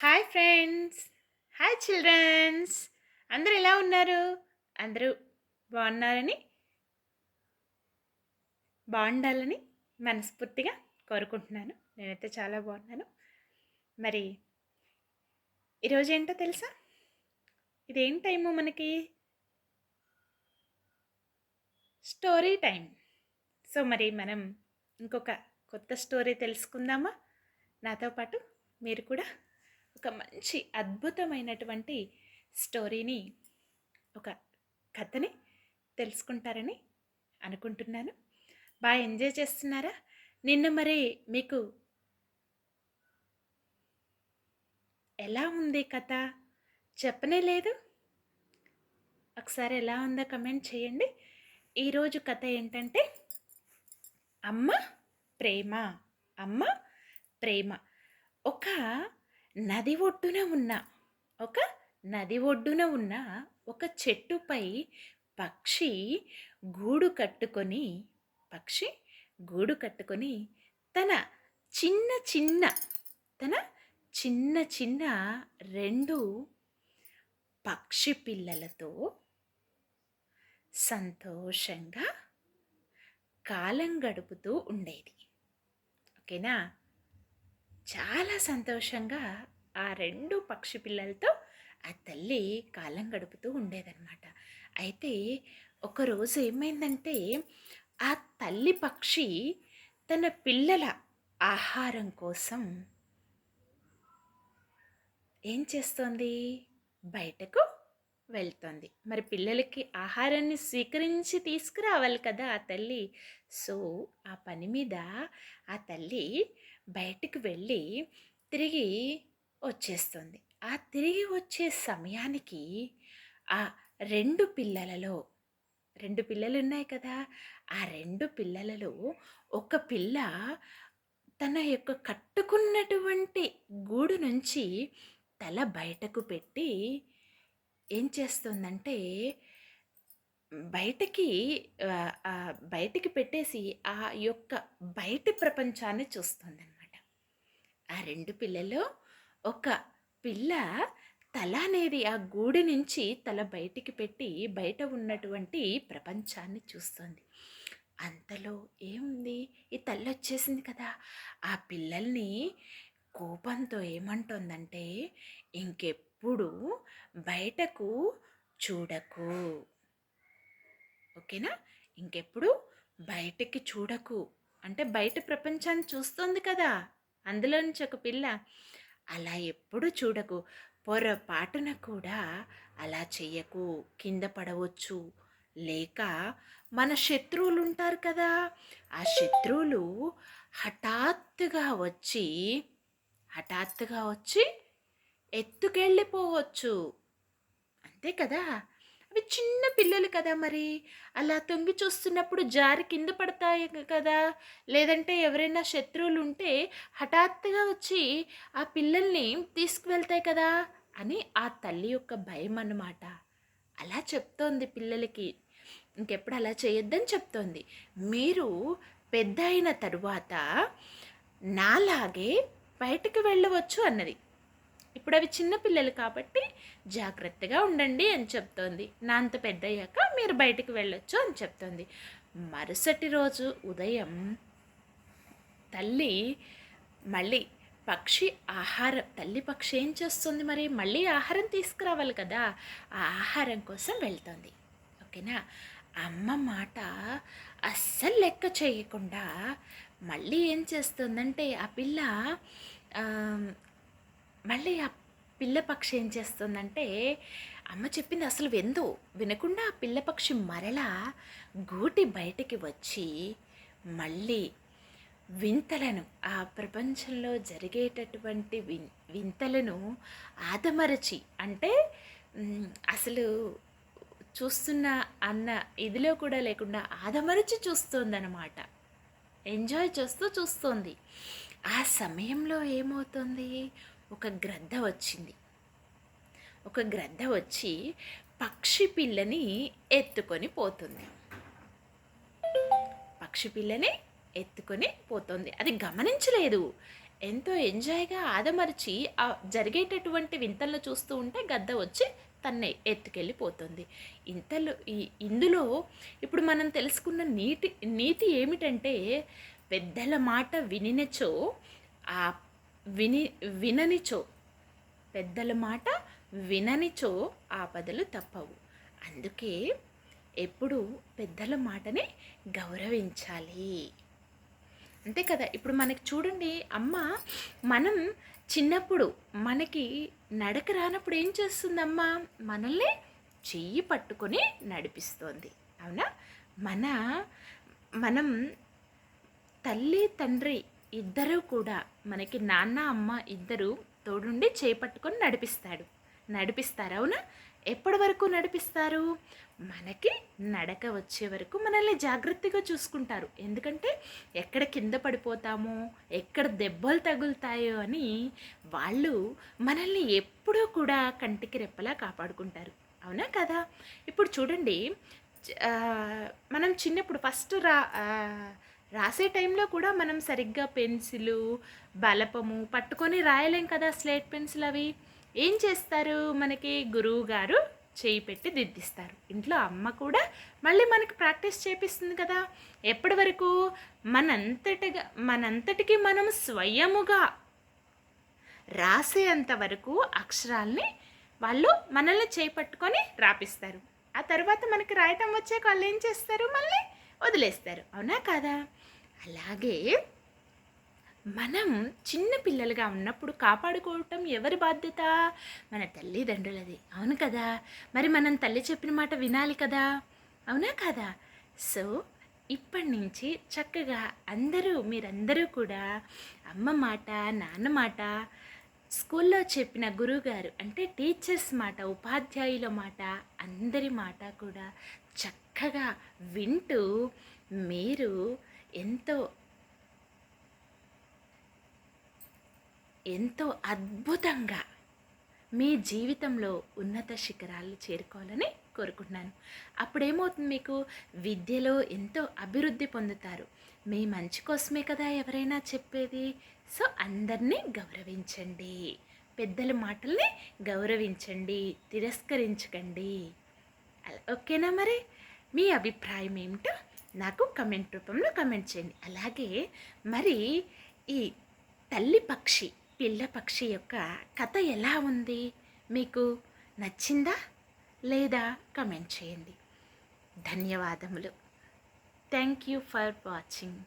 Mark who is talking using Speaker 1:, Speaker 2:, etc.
Speaker 1: Hi friends. Hi children's. అందరూ ఎలా ఉన్నారు? అందరూ బాగున్నారని బాగుండాలని మనస్ఫూర్తిగా కోరుకుంటున్నాను. నేనైతే చాలా బాగున్నాను. మరి ఈరోజు ఏంటో తెలుసా? ఇదేం టైము మనకి? Story time. సో మరి మనం ఇంకొక కొత్త స్టోరీ తెలుసుకుందామా? నాతో పాటు మీరు కూడా ఒక మంచి అద్భుతమైనటువంటి స్టోరీని, ఒక కథని తెలుసుకుంటారని అనుకుంటున్నాను. బాగా ఎంజాయ్ చేస్తున్నారా? నిన్న మరి మీకు ఎలా ఉంది కథ? చెప్పనే లేదు. ఒకసారి ఎలా ఉందో కమెంట్ చేయండి. ఈరోజు కథ ఏంటంటే అమ్మ ప్రేమ. అమ్మ ప్రేమ. ఒక నది ఒడ్డున ఉన్న ఒక నది ఒడ్డున ఉన్న ఒక చెట్టుపై పక్షి గూడు కట్టుకొని పక్షి గూడు కట్టుకొని తన చిన్న చిన్న తన చిన్న చిన్న 2 పక్షి పిల్లలతో సంతోషంగా కాలం గడుపుతూ ఉండేది. ఓకేనా? చాలా సంతోషంగా ఆ 2 పక్షి పిల్లలతో ఆ తల్లి కాలం గడుపుతూ ఉండేదన్నమాట. అయితే ఒకరోజు ఏమైందంటే ఆ తల్లి పక్షి తన పిల్లల ఆహారం కోసం ఏం చేస్తోంది? బయటకు వెళ్తోంది. మరి పిల్లలకి ఆహారాన్ని స్వీకరించి తీసుకురావాలి కదా ఆ తల్లి. సో ఆ పని మీద ఆ తల్లి బయటికి వెళ్ళి తిరిగి వచ్చేస్తుంది. ఆ తిరిగి వచ్చే సమయానికి ఆ 2 పిల్లలలో 2 పిల్లలు ఉన్నాయి కదా! ఆ 2 పిల్లలలో ఒక పిల్ల తన యొక్క కట్టుకున్నటువంటి గూడు నుంచి తల బయటకు పెట్టి ఏం చేస్తుందంటే బయటకి బయటికి పెట్టేసి ఆ యొక్క బయటి ప్రపంచాన్ని చూస్తుందన్నమాట. ఆ 2 పిల్లలో ఒక పిల్ల తల అనేది ఆ గూడు నుంచి తల బయటికి పెట్టి బయట ఉన్నటువంటి ప్రపంచాన్ని చూస్తుంది. అంతలో ఏముంది? ఈ తల్లి వచ్చేసింది కదా! ఆ పిల్లల్ని కోపంతో ఏమంటుందంటే, ఇంకెప్పుడు బయటకు చూడకు. ఓకేనా? ఇంకెప్పుడు బయటికి చూడకు. అంటే బయట ప్రపంచాన్ని చూస్తుంది కదా! అందులో నుంచి ఒక పిల్ల. అలా ఎప్పుడు చూడకు. పొరపాటున కూడా అలా చెయ్యకు. కింద పడవచ్చు. లేక మన శత్రువులు ఉంటారు కదా! ఆ శత్రువులు హఠాత్తుగా వచ్చి ఎత్తుకెళ్ళిపోవచ్చు. అంతే కదా! అవి చిన్న పిల్లలు కదా మరి. అలా తొంగి చూస్తున్నప్పుడు జారి కింద పడతాయి కదా! లేదంటే ఎవరైనా శత్రువులు ఉంటే హఠాత్తుగా వచ్చి ఆ పిల్లల్ని తీసుకువెళ్తాయి కదా! అని ఆ తల్లి యొక్క భయం అన్నమాట. అలా చెప్తోంది పిల్లలకి. ఇంకెప్పుడు అలా చేయొద్దని చెప్తోంది. మీరు పెద్ద అయిన తరువాత నాలాగే బయటకు వెళ్ళవచ్చు అన్నది. ఇప్పుడు అవి చిన్న పిల్లలు కాబట్టి జాగ్రత్తగా ఉండండి అని చెప్తోంది. నా అంత పెద్దయ్యాక మీరు బయటికి వెళ్ళొచ్చు అని చెప్తోంది. మరుసటి రోజు ఉదయం తల్లి మళ్ళీ తల్లి పక్షి ఏం చేస్తుంది మరి? మళ్ళీ ఆహారం తీసుకురావాలి కదా! ఆ ఆహారం కోసం వెళ్తుంది. ఓకేనా? అమ్మ మాట అస్సలు లెక్క చేయకుండా మళ్ళీ ఏం చేస్తుందంటే మళ్ళీ ఆ పిల్ల పక్షి ఏం చేస్తుందంటే అమ్మ చెప్పింది అసలు వినకుండా ఆ పిల్ల పక్షి మరలా గూటి బయటికి వచ్చి మళ్ళీ వింతలను, ఆ ప్రపంచంలో జరిగేటటువంటి వింతలను ఆదమరచి, అంటే అసలు చూస్తున్న అన్న ఇదిలో కూడా లేకుండా ఆదమరచి చూస్తుందన్నమాట. ఎంజాయ్ చేస్తూ చూస్తోంది. ఆ సమయంలో ఏమవుతుంది? ఒక గ్రద్ద వచ్చింది. ఒక గ్రద్ద వచ్చి పక్షి పిల్లని ఎత్తుకొని పోతుంది. పక్షి పిల్లని ఎత్తుకొని పోతుంది. అది గమనించలేదు. ఎంతో ఎంజాయ్‌గా ఆదమరచి జరిగేటటువంటి వింతలు చూస్తూ ఉంటే గద్ద వచ్చి తన్నే ఎత్తుకెళ్ళిపోతుంది. ఇంతలో ఇందులో ఇప్పుడు మనం తెలుసుకున్న నీతి ఏమిటంటే, పెద్దల మాట వినినచో ఆహ్, విని విననిచో పెద్దల మాట విననిచో ఆపదలు తప్పవు. అందుకే ఎప్పుడూ పెద్దల మాటని గౌరవించాలి. అంతే కదా! ఇప్పుడు మనకి చూడండి అమ్మ, మనం చిన్నప్పుడు మనకి నడక రానప్పుడు ఏం చేస్తుందమ్మ? మనల్ని చెయ్యి పట్టుకొని నడిపిస్తోంది. అవునా? మన మనం తల్లి, తండ్రి ఇద్దరూ కూడా మనకి నాన్న, అమ్మ ఇద్దరు తోడుండి చేపట్టుకొని నడిపిస్తారు. అవునా? ఎప్పటి వరకు నడిపిస్తారు? మనకి నడక వచ్చే వరకు మనల్ని జాగ్రత్తగా చూసుకుంటారు. ఎందుకంటే ఎక్కడ కింద పడిపోతామో, ఎక్కడ దెబ్బలు తగులుతాయో అని వాళ్ళు మనల్ని ఎప్పుడూ కూడా కంటికి రెప్పలా కాపాడుకుంటారు. అవునా కదా? ఇప్పుడు చూడండి, మనం చిన్నప్పుడు రాసే టైంలో కూడా మనం సరిగ్గా పెన్సిలు, బలపము పట్టుకొని రాయలేం కదా, స్లేట్ పెన్సిల్ అవి. ఏం చేస్తారు? మనకి గురువు గారు చేయి పెట్టి దిద్దిస్తారు. ఇంట్లో అమ్మ కూడా మళ్ళీ మనకి ప్రాక్టీస్ చేపిస్తుంది కదా. ఎప్పటి వరకు? మనంతటికి మనం స్వయముగా రాసేంత వరకు అక్షరాల్ని వాళ్ళు మనల్ని చేపట్టుకొని రాపిస్తారు. ఆ తర్వాత మనకి రాయటం వచ్చాక వాళ్ళు ఏం చేస్తారు? మళ్ళీ వదిలేస్తారు. అవునా కాదా? అలాగే మనం చిన్న పిల్లలుగా ఉన్నప్పుడు కాపాడుకోవటం ఎవరి బాధ్యత? మన తల్లిదండ్రులది. అవును కదా? మరి మనం తల్లి చెప్పిన మాట వినాలి కదా. అవునా కదా? సో ఇప్పటి నుంచి చక్కగా మీరందరూ కూడా అమ్మ మాట, నాన్న మాట, స్కూల్లో చెప్పిన గురువుగారు అంటే టీచర్స్ మాట, ఉపాధ్యాయుల మాట, అందరి మాట కూడా చక్కగా వింటూ మీరు ఎంతో ఎంతో అద్భుతంగా మీ జీవితంలో ఉన్నత శిఖరాలు చేరుకోవాలని కోరుకుంటున్నాను. అప్పుడేమవుతుంది? మీకు విద్యలో ఎంతో అభివృద్ధి పొందుతారు. మీ మంచి కోసమే కదా ఎవరైనా చెప్పేది. సో అందరినీ గౌరవించండి, పెద్దల మాటల్ని గౌరవించండి, తిరస్కరించకండి. ఓకేనా? మరి మీ అభిప్రాయం ఏమిటో నాకు కమెంట్ రూపంలో కమెంట్ చేయండి. అలాగే మరి ఈ తల్లి పక్షి, పిల్ల పక్షి యొక్క కథ ఎలా ఉంది? మీకు నచ్చిందా లేదా? కమెంట్ చేయండి. ధన్యవాదములు. Thank you for watching.